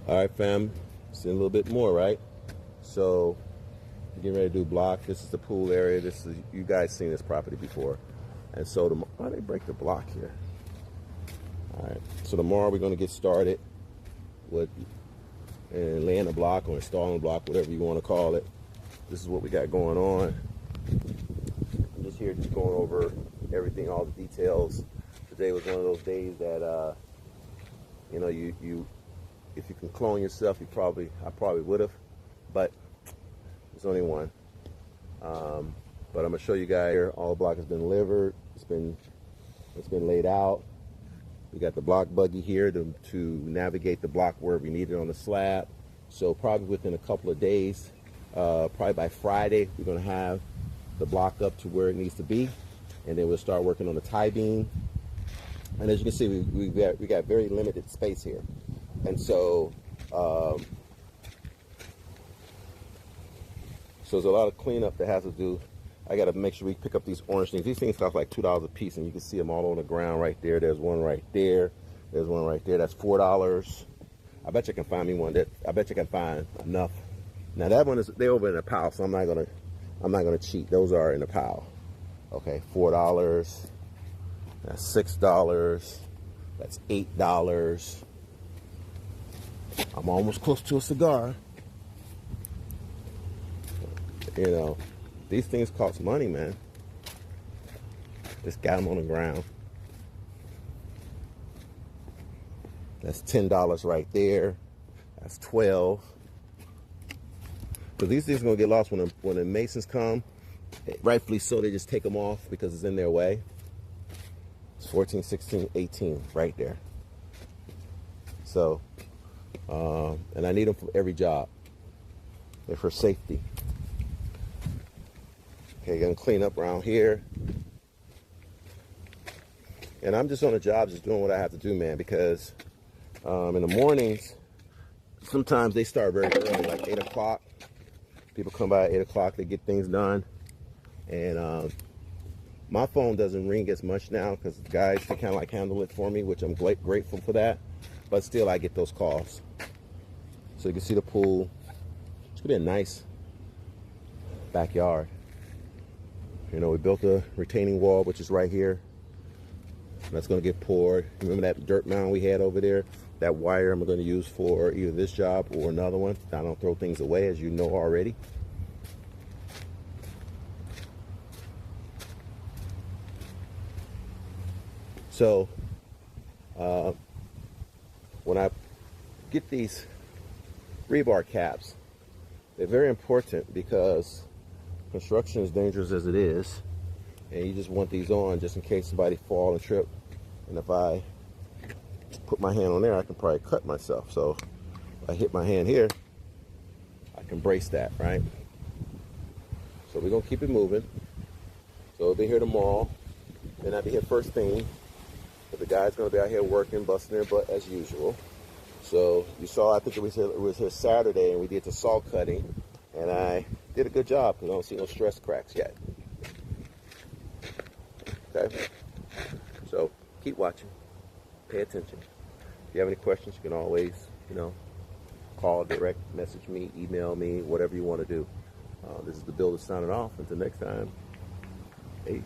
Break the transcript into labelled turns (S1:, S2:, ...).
S1: All right, fam, see a little bit more, right? So, getting ready to do block. This is the pool area. This is, you guys seen this property before. And so, why they break the block here? All right, so tomorrow we're gonna get started with laying a block or installing a block, whatever you wanna call it. This is what we got going on. I'm just here just going over everything, all the details. Today was one of those days that, you know, if you can clone yourself, I probably would have, but there's only one. But I'm gonna show you guys here. All the block has been delivered. It's been laid out. We got the block buggy here to navigate the block where we need it on the slab. So probably within a couple of days, probably by Friday, we're gonna have the block up to where it needs to be, and then we'll start working on the tie beam. And as you can see, we got very limited space here. And so, so there's a lot of cleanup that has to do. I got to make sure we pick up these orange things. These things cost like $2 a piece, and you can see them all on the ground right there. There's one right there. There's one right there. That's $4. I bet you can find me one. I bet you can find enough. Now that one they're over in a pile, so I'm not gonna cheat. Those are in a pile. Okay, $4. That's $6. That's $8. I'm almost close to a cigar. You know, these things cost money, man. Just got them on the ground. That's $10 right there. That's $12. Because these things are gonna get lost when the masons come. Rightfully so, they just take them off because it's in their way. It's 14, 16, 18 right there. So, and I need them for every job. They're for safety. Okay, gonna clean up around here. And I'm just on the job, just doing what I have to do, man, because in the mornings, sometimes they start very early, like 8 o'clock. People come by at 8 o'clock, they get things done. And my phone doesn't ring as much now because the guys can kind of like handle it for me, which I'm grateful for that. But still, I get those calls. So you can see the pool. It's gonna be a nice backyard. You know, we built a retaining wall, which is right here. That's gonna get poured. Remember that dirt mound we had over there? That wire I'm gonna use for either this job or another one. I don't throw things away, as you know already. So, when I get these rebar caps, they're very important because construction is dangerous as it is, and you just want these on just in case somebody fall and trip. And if I put my hand on there, I can probably cut myself. So if I hit my hand here, I can brace that, right? So we're gonna keep it moving. So we'll be here tomorrow. Then I'll be here first thing. But the guys gonna be out here working, busting their butt as usual. So you saw, I think it was here Saturday, and we did the saw cutting, and I did a good job because I don't see no stress cracks yet. Okay, so keep watching, pay attention. If you have any questions, you can always, you know, call, direct message me, email me, whatever you want to do. This is the builder signing off. Until next time, peace.